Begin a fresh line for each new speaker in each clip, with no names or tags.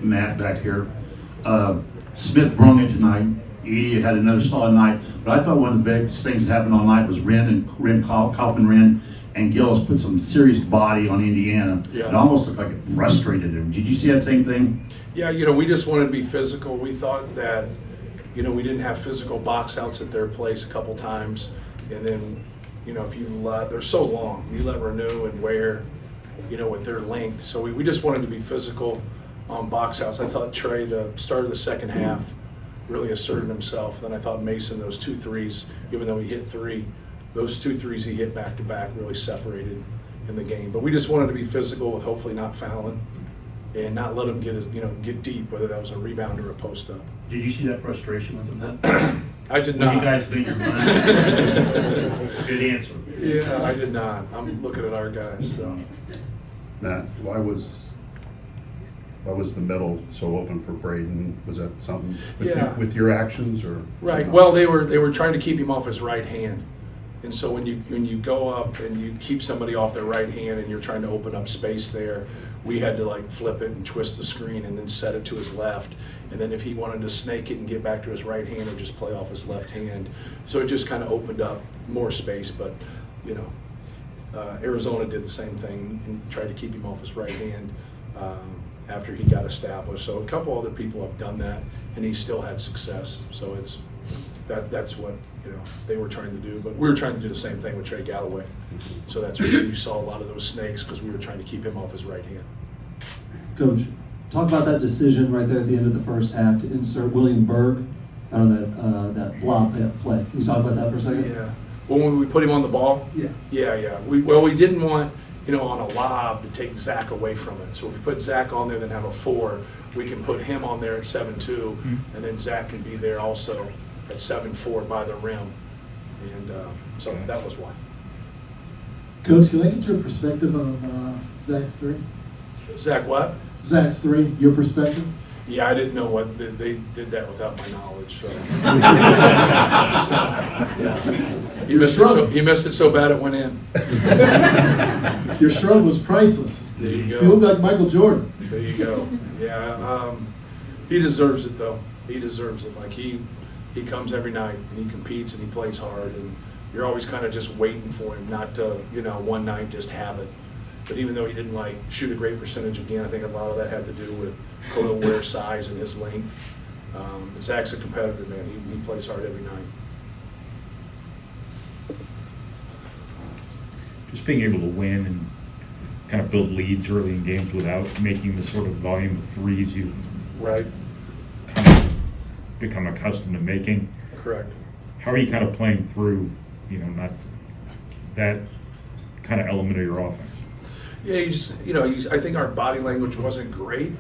Matt back here. Smith brung it tonight. Edey had another solid night, but I thought one of the biggest things that happened all night was Kaufman and Gillis put some serious body on Indiana.
Yeah.
It almost looked like it frustrated him. Did you see that same thing?
Yeah, we just wanted to be physical. We thought that, we didn't have physical box outs at their place a couple times. And then, if you let, they're so long, you let Renew and Ware, with their length. So we just wanted to be physical on box outs. I thought Trey, the start of the second half, really asserted himself. Then I thought Mason, those 2 threes, even though he hit 3, those 2 threes he hit back to back really separated in the game. But we just wanted to be physical with hopefully not fouling and not let him get deep, whether that was a rebound or a post up.
Did you see that frustration with him?
I did
When
not.
you guys made your mind? Good answer.
Yeah, I did not. I'm looking at our guys. So.
Matt, why was the middle so open for Braden? Was that something with your actions or?
Right. Well, they were trying to keep him off his right hand, and so when you go up and you keep somebody off their right hand and you're trying to open up space there, we had to flip it and twist the screen and then set it to his left, and then if he wanted to snake it and get back to his right hand, or just play off his left hand, so it just kind of opened up more space. But Arizona did the same thing and tried to keep him off his right hand after he got established. So a couple other people have done that, and he still had success. So that's what they were trying to do. But we were trying to do the same thing with Trey Galloway. So that's where you saw a lot of those snakes, because we were trying to keep him off his right hand.
Coach, talk about that decision right there at the end of the first half to insert William Berg out of that blob play. Can you talk about that for a second?
Yeah. Well, when we put him on the ball?
Yeah.
Yeah. We didn't want, on a lob to take Zach away from it. So if we put Zach on there, then have a 4, we can put him on there at 7-2, and then Zach can be there also at 7-4 by the rim. And so that was why.
Coach, can I get your perspective on Zach's 3?
Zach what?
Zach's 3, your perspective?
Yeah, I didn't know what they did that without my knowledge. So. He missed it so bad it went in.
Your shrug was priceless.
There you go.
You look like Michael Jordan.
There you go. Yeah, he deserves it though. He deserves it. He comes every night and he competes and he plays hard, and you're always kind of just waiting for him not to one night just have it. But even though he didn't shoot a great percentage again, I think a lot of that had to do with Khalil Ware's size and his length. Zach's a competitor, man. He plays hard every night.
Just being able to win and kind of build leads early in games without making the sort of volume of threes you've
Right.
kind of become accustomed to making.
Correct.
How are you kind of playing through, not that kind of element of your offense?
Yeah, I think our body language wasn't great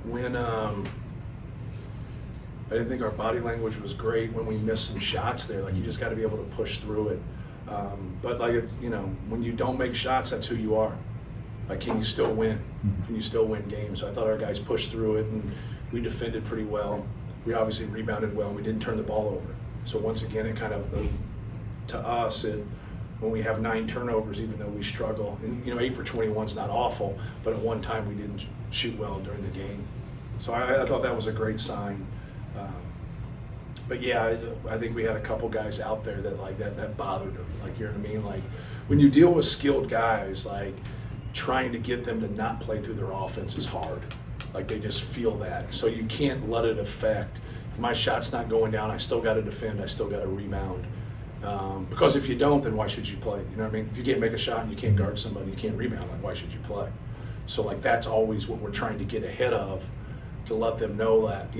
when I didn't think our body language was great when we missed some shots there. You just got to be able to push through it. But when you don't make shots, that's who you are. Can you still win? Can you still win games? So I thought our guys pushed through it, and we defended pretty well. We obviously rebounded well, and we didn't turn the ball over. So once again, it kind of, to us, when we have 9 turnovers, even though we struggle, and 8 for 21 is not awful, but at one time we didn't shoot well during the game. So I thought that was a great sign. But yeah, I think we had a couple guys out there that bothered them. You know what I mean? When you deal with skilled guys, trying to get them to not play through their offense is hard. They just feel that. So you can't let it affect. If my shot's not going down, I still got to defend. I still got to rebound. Because if you don't, then why should you play? You know what I mean? If you can't make a shot and you can't guard somebody, you can't rebound, why should you play? So that's always what we're trying to get ahead of, to let them know that,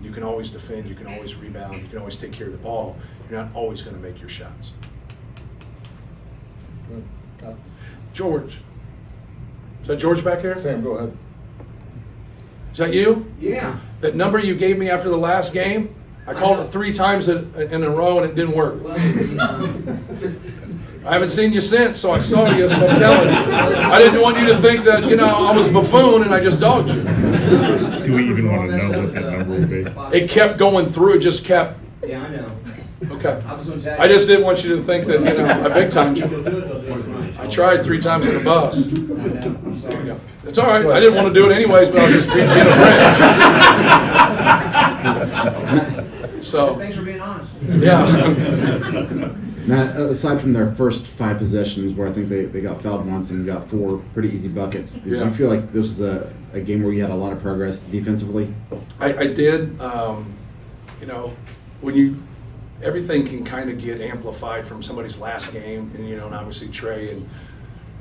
you can always defend, you can always rebound, you can always take care of the ball. You're not always going to make your shots. George. Is that George back here?
Sam, go ahead.
Is that you?
Yeah.
That number you gave me after the last game? I called it 3 times in a row and it didn't work. I haven't seen you since, so I saw you, so I'm telling you. I didn't want you to think that, I was a buffoon and I just dogged you.
Do we even want to know what that number would be?
It kept going through, it just kept.
Yeah, I know.
Okay.
I was going to
I just didn't want you to think that, I big timed you. I tried 3 times on the bus. There you go. It's all right. I didn't want to do it anyways, but I was just being a friend. So,
Thanks for being honest.
yeah.
Matt, aside from their first 5 possessions where I think they got fouled once and got 4 pretty easy buckets, did
Yeah.
you feel like this was a game where you had a lot of progress defensively?
I did. You know, when everything can kind of get amplified from somebody's last game, and and obviously Trey and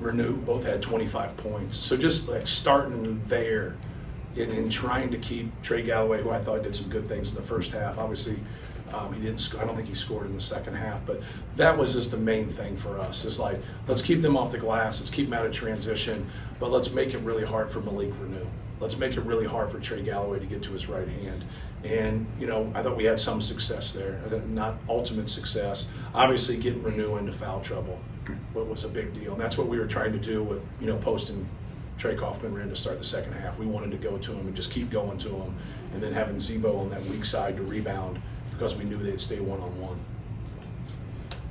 Renew both had 25 points. So just like starting there and trying to keep Trey Galloway, who I thought did some good things in the first half. Obviously, he didn't score. I don't think he scored in the second half, but that was just the main thing for us. It's like, let's keep them off the glass. Let's keep them out of transition, but let's make it really hard for Malik Renew. Let's make it really hard for Trey Galloway to get to his right hand. And, I thought we had some success there, not ultimate success. Obviously, getting Renew into foul trouble was a big deal. And that's what we were trying to do with, posting Trey Kaufman in to start the second half. We wanted to go to him and just keep going to him, and then having Zebo on that weak side to rebound because we knew they'd stay one-on-one.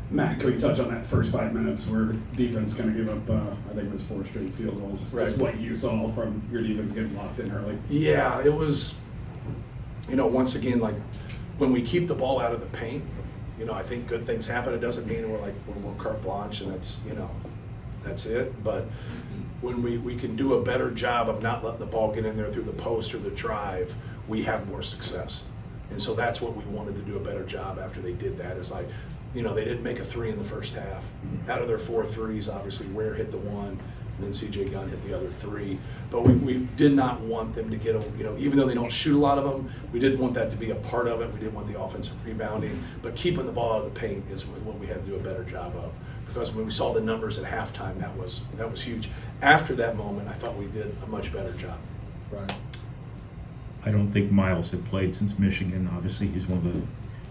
Matt, can we touch on that first 5 minutes where defense kind of gave up, I think it was 4 straight field goals.
Right.
Just what you saw from your defense getting locked in early.
Yeah, it was, once again, like when we keep the ball out of the paint, I think good things happen. It doesn't mean we're carte blanche and that's it. But when we can do a better job of not letting the ball get in there through the post or the drive, we have more success. And so that's what we wanted to do a better job after they did that. Is like, they didn't make a 3 in the first half. Out of their 4 threes, obviously Ware hit the 1, and then CJ Gunn hit the other 3. But we did not want them to get, even though they don't shoot a lot of them, we didn't want that to be a part of it. We didn't want the offensive rebounding. But keeping the ball out of the paint is what we had to do a better job of. Because when we saw the numbers at halftime, that was huge. After that moment, I thought we did a much better job.
Right.
I don't think Miles had played since Michigan. Obviously, he's one of the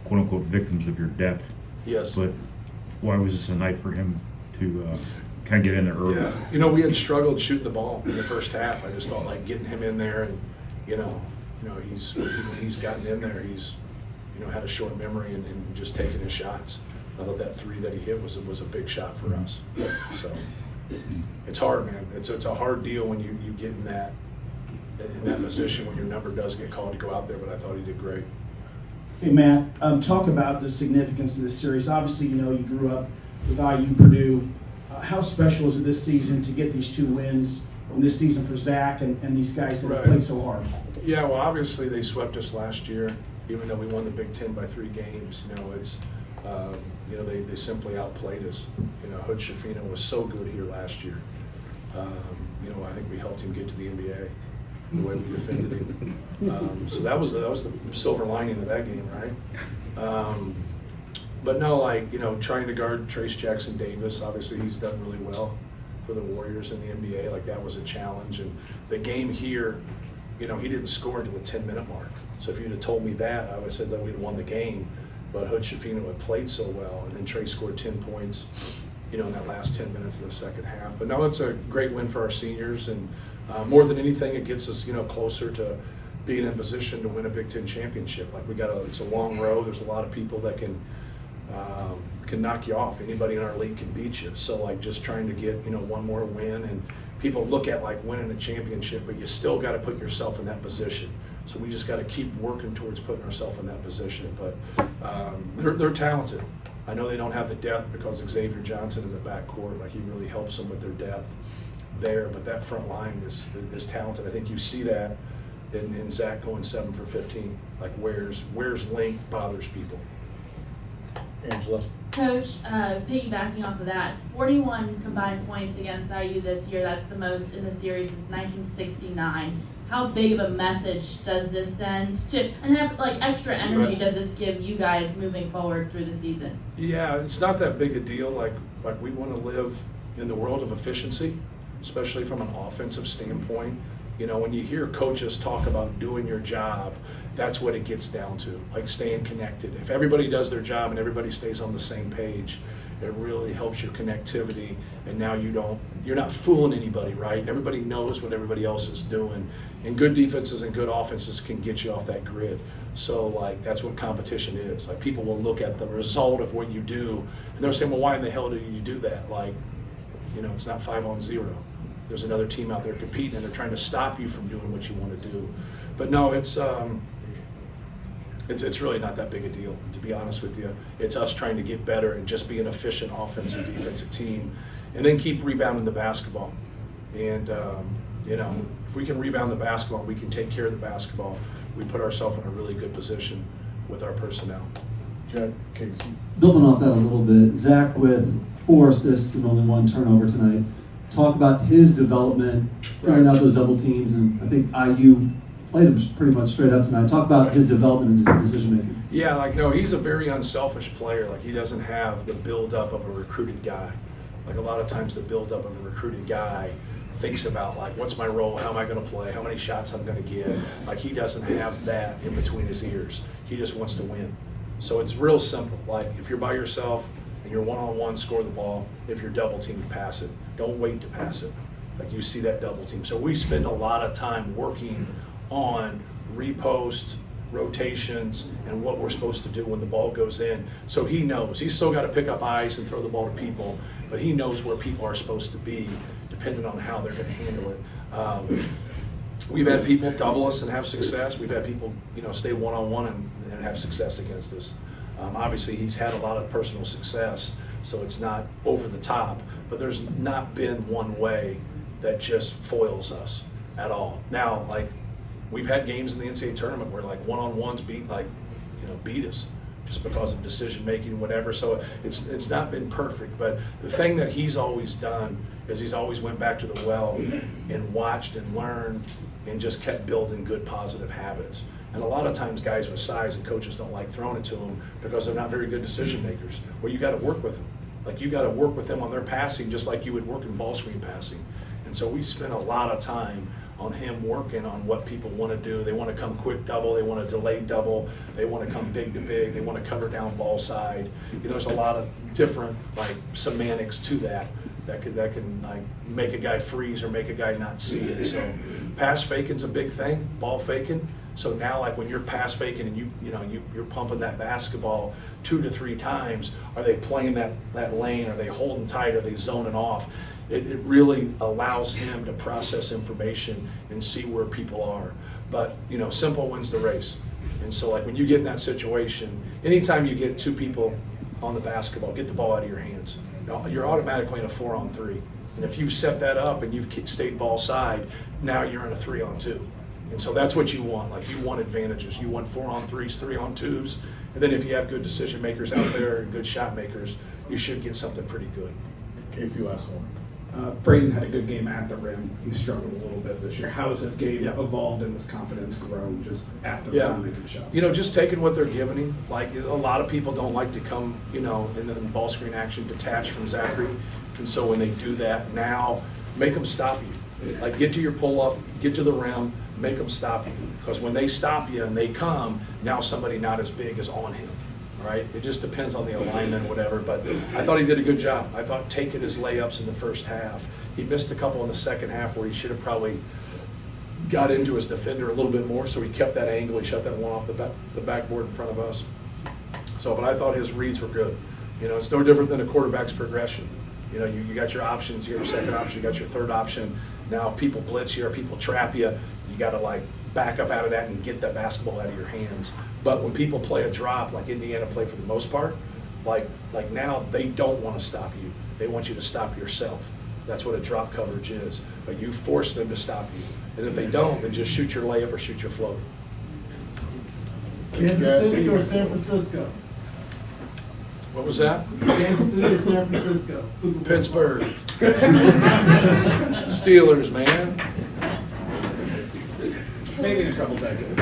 quote-unquote victims of your depth.
Yes.
But why was this a night for him to kind of get in there early?
Yeah. We had struggled shooting the ball in the first half. I just thought like getting him in there and, he's gotten in there, he's, had a short memory and just taking his shots. I thought that 3 that he hit was a big shot for us. So it's hard, man. It's a hard deal when you get in that position when your number does get called to go out there, but I thought he did great.
Hey, Matt, talk about the significance of this series. Obviously, you grew up with IU Purdue. How special is it this season to get these 2 wins in this season for Zach and these guys that have played so hard?
Yeah, well, obviously they swept us last year, even though we won the Big Ten by 3 games. It's they simply outplayed us. Hood Shafino was so good here last year. I think we helped him get to the NBA. The way we defended him. So that was the silver lining of that game, right? But no, trying to guard Trace Jackson Davis, obviously he's done really well for the Warriors in the NBA. Like that was a challenge. And the game here, he didn't score until the 10-minute mark. So if you'd have told me that, I would have said that we'd won the game. But Hood Shafino had played so well, and then Trace scored 10 points, in that last 10 minutes of the second half. But no, it's a great win for our seniors, and more than anything, it gets us, closer to being in position to win a Big Ten championship. Like it's a long road. There's a lot of people that can knock you off. Anybody in our league can beat you. So like just trying to get, one more win, and people look at like winning a championship, but you still got to put yourself in that position. So we just got to keep working towards putting ourselves in that position. But they're talented. I know they don't have the depth because Xavier Johnson in the backcourt, like he really helps them with their depth there. But that front line is talented. I think you see that in Zach going 7 for 15. Like Ware's length bothers people.
Angela.
Coach, piggybacking off of that, 41 combined points against IU this year. That's the most in the series since 1969. How big of a message does this send and have extra energy does this give you guys moving forward through the season?
Yeah, it's not that big a deal. Like we want to live in the world of efficiency, especially from an offensive standpoint. When you hear coaches talk about doing your job, that's what it gets down to, like staying connected. If everybody does their job and everybody stays on the same page, it really helps your connectivity, and now you're not fooling anybody, right? Everybody knows what everybody else is doing, and good defenses and good offenses can get you off that grid. So that's what competition is. Like people will look at the result of what you do, and they'll say, well, why in the hell do you do that? Like It's not 5-on-0. There's another team out there competing, and they're trying to stop you from doing what you want to do. But no, it's really not that big a deal, to be honest with you. It's us trying to get better and just be an efficient offensive, defensive team, and then keep rebounding the basketball. And if we can rebound the basketball, we can take care of the basketball. We put ourselves in a really good position with our personnel.
Jed, Casey.
Building off that a little bit, Zach with 4 assists and only 1 turnover tonight. Talk about his development, filling out those double teams, and I think IU played him pretty much straight up tonight. Talk about his development and his decision making.
Yeah, no, he's a very unselfish player. He doesn't have the build-up of a recruited guy. A lot of times the build-up of a recruited guy thinks about, what's my role, how am I going to play, how many shots I'm going to get. He doesn't have that in between his ears. He just wants to win. So it's real simple. If you're by yourself and you're one-on-one, score the ball. If you're double-teamed, pass it. Don't wait to pass it. You see that double team. So we spend a lot of time working on repost, rotations, and what we're supposed to do when the ball goes in. So he knows. He's still got to pick up eyes and throw the ball to people, but he knows where people are supposed to be depending on how they're going to handle it. We've had people double us and have success. We've had people, stay one-on-one and have success against us. Obviously, he's had a lot of personal success, so it's not over the top, but there's not been one way that just foils us at all. Now, we've had games in the NCAA tournament where one-on-ones beat us just because of decision making, whatever. So it's not been perfect, but the thing that he's always done is he's always went back to the well and watched and learned and just kept building good positive habits. And a lot of times guys with size and coaches don't like throwing it to them because they're not very good decision makers. Well, you got to work with them. You got to work with them on their passing just like you would work in ball screen passing. And so we spent a lot of time on him working on what people want to do. They want to come quick double, they want to delay double, they want to come big to big, they want to cover down ball side. There's a lot of different semantics to that can make a guy freeze or make a guy not see it. So pass faking's a big thing, ball faking. So now when you're pass faking and you're pumping that basketball 2 to 3 times, are they playing that lane? Are they holding tight? Are they zoning off? It really allows him to process information and see where people are. But simple wins the race. And so when you get in that situation, anytime you get 2 people on the basketball, get the ball out of your hands. You're automatically in a 4-on-3. And if you've set that up and you've stayed ball side, now you're in a 3-on-2. And so that's what you want. You want advantages. You want 4-on-3s, 3-on-2s. And then if you have good decision makers out there and good shot makers, you should get something pretty good.
Casey, last one. Braden had a good game at the rim. He struggled a little bit this year. How has his game evolved and his confidence grown just at the rim making shots?
Just taking what they're giving him. A lot of people don't like to come, in the ball screen action detached from Zachary. And so when they do that, now make them stop you. Get to your pull-up, get to the rim, make them stop you. Because when they stop you and they come, now somebody not as big is on him. Right? It just depends on the alignment, whatever. But I thought he did a good job. I thought taking his layups in the first half. He missed a couple in the second half where he should have probably got into his defender a little bit more. So he kept that angle. He shut that one off the backboard in front of us. So, but I thought his reads were good. It's no different than a quarterback's progression. You got your options. You got your second option. You got your third option. Now, if people blitz you or people trap you, you got to back up out of that and get that basketball out of your hands. But when people play a drop, like Indiana played for the most part, now they don't want to stop you. They want you to stop yourself. That's what a drop coverage is. But you force them to stop you. And if they don't, then just shoot your layup or shoot your floater.
Kansas City or San Francisco?
What was that?
Kansas City or San Francisco?
Pittsburgh. Steelers, man.
Maybe in a couple decades.